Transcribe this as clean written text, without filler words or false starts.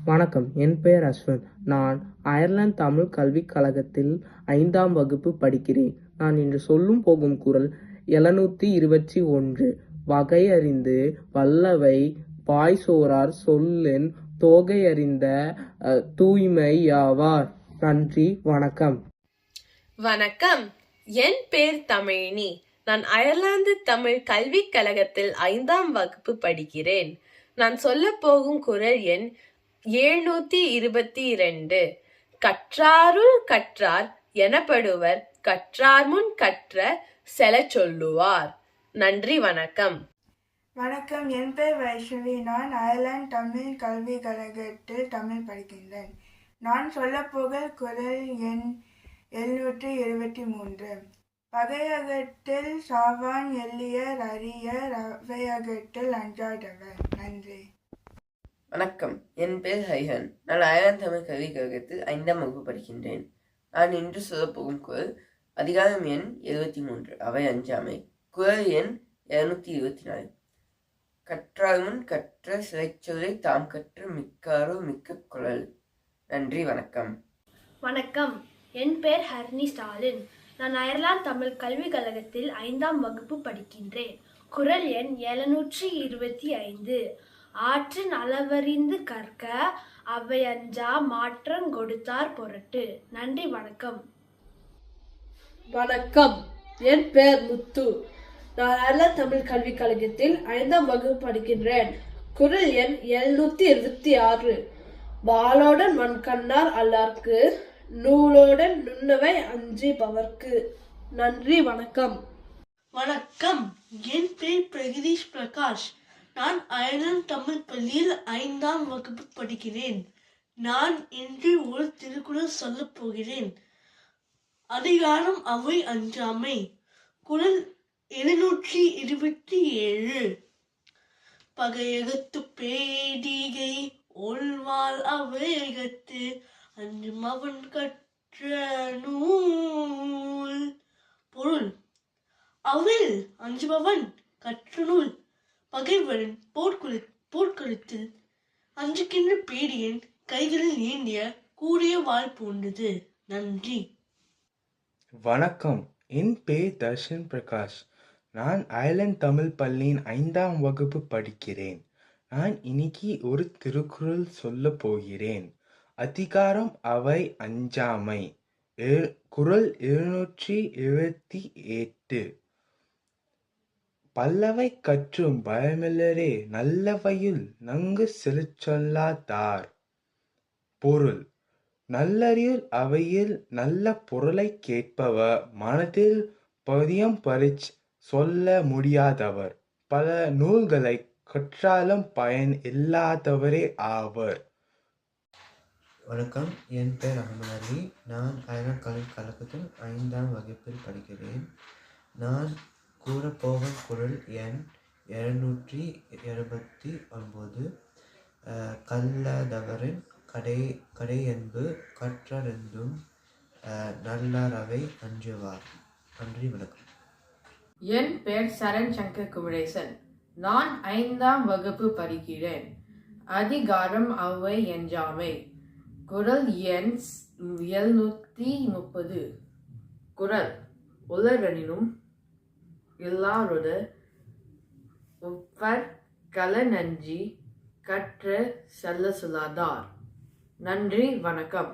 வணக்கம். என் பெயர் அஸ்வன். நான் அயர்லாந்து தமிழ் கல்விக் கழகத்தில் 5ஆம் வகுப்பு படிக்கிறேன். நான் இன்று சொல்லும் போகும் குறள் 721. வகையறிந்து வல்லவை பாய்சோரார் சொல்லின் தோகையறிந்த தூய்மையாவார். நன்றி, வணக்கம். வணக்கம். என் பேர் தமிழினி. நான் அயர்லாந்து தமிழ் கல்விக் கழகத்தில் 5ஆம் வகுப்பு படிக்கிறேன். நான் சொல்ல போகும் குறள் எண் 722. கற்றாருள் கற்றார் எனப்படுவர் கற்றார் முன் கற்ற செலச் சொல்லுவார். நன்றி, வணக்கம். வணக்கம். என் பெயர் வைஷ்ணவி. நான் அயர்லாந்து தமிழ் கல்வி கழகத்தில் தமிழ் படிக்கின்றேன். நான் சொல்லப்போகிற குறள் எண் 723. பகையகத்தில் சாவான் எல்லியர் அரியர் அவையகத்தில் அஞ்சாதவர். நன்றி. வணக்கம். என் பெயர் ஹைஹன். நான் அயர்லாந்து தமிழ் கல்விக் கழகத்தில் 5ஆம் வகுப்பு படிக்கின்றேன். நான் இன்று சொல்லப்போகும் குறள் அதிகாரம் எண் 73. அவை அஞ்சாமை. குறள் எண் 224. கற்றார் முன் கற்ற சிறைச்சொல்லை தாம் கற்ற மிக்காரோ மிக்க குறள். நன்றி, வணக்கம். வணக்கம். என் பெயர் ஹர்னி ஸ்டாலின். நான் அயர்லாந்து தமிழ் கல்விக் கழகத்தில் 5ஆம் வகுப்பு படிக்கின்றேன். குறள் எண் 725. ஆற்றின் அளவறிந்து கற்க அவையஞ்சா மாற்றம் கொடுத்தார் பொருட்டு. நன்றி, வணக்கம். வணக்கம். என் பெயர் முத்து. நான் அயர்லாந்து தமிழ் கல்விக் கழகத்தில் 5ஆம் வகுப்பு படிக்கின்றேன். குறள் எண் 726. வாளோடன் வன்கண்ணார் அல்லார்க்கு நூலோடன் நுண்ணவை அஞ்சுபவர்க்கு. நன்றி, வணக்கம். வணக்கம். என் பெயர் பிரகதீஷ் பிரகாஷ். நான் அயர்லாந்து தமிழ் பள்ளியில் 5ஆம் வகுப்பு படிக்கிறேன். நான் இன்று ஒரு திருக்குறள் சொல்லப் போகிறேன். அதிகாரம் அவை அஞ்சாமை. குறள் 727. பகையகத்து பேடிகை ஓல்வாள் அவையகத்து அஞ்சும் அவன் கற்ற நூல். பொருள்: அவில் அஞ்சுபவன் கற்ற நூல். பகைவரின் போர்க்களத்தில் அஞ்சுகின்ற பேடியன் கைகளில் ஏந்திய கூடிய வாள் போன்றது. நன்றி. வணக்கம். என் பெயர் தர்ஷன் பிரகாஷ். நான் அயர்லாந்து தமிழ் பள்ளியின் 5ஆம் வகுப்பு படிக்கிறேன். நான் இன்னைக்கு ஒரு திருக்குறள் சொல்ல போகிறேன். அதிகாரம் அவை அஞ்சாமை. குறள் 728. பல்லவை கற்றும் பயமில்லரே நல்லவையுள் நன்கு செலுச்சொல்லாதார். பொருள்: நல்லறியுள் அவையில் நல்ல பொருளை கேட்பவர் மனத்தில் பதியம் பறிச் சொல்ல முடியாதவர். பல நூல்களை கற்றாலும் பயன் இல்லாதவரே ஆவர். வணக்கம். என் பெயர் அகமது அலி. நான் அயர்லாந்து கல்விக் கழகத்தில் 5ஆம் வகுப்பில் படிக்கிறேன். நான் கூறப்போகும் குறள் எண் 729. கல்லாதவரின் கடையன்பு கற்றறிந்தும் நல்லாரவை அஞ்சுவார். நன்றி, வணக்கம். என் பெயர் சரண் சங்கர் குமரேசன். நான் 5ஆம் வகுப்பு படிக்கிறேன். அதிகாரம் அவை அஞ்சாமை. குறள் எண் 730. குறள்: உளரெனினும் இல்லாரொடு உப்பர் கலநன்றி கற்ற செல்ல சொல்லாதார். நன்றி, வணக்கம்.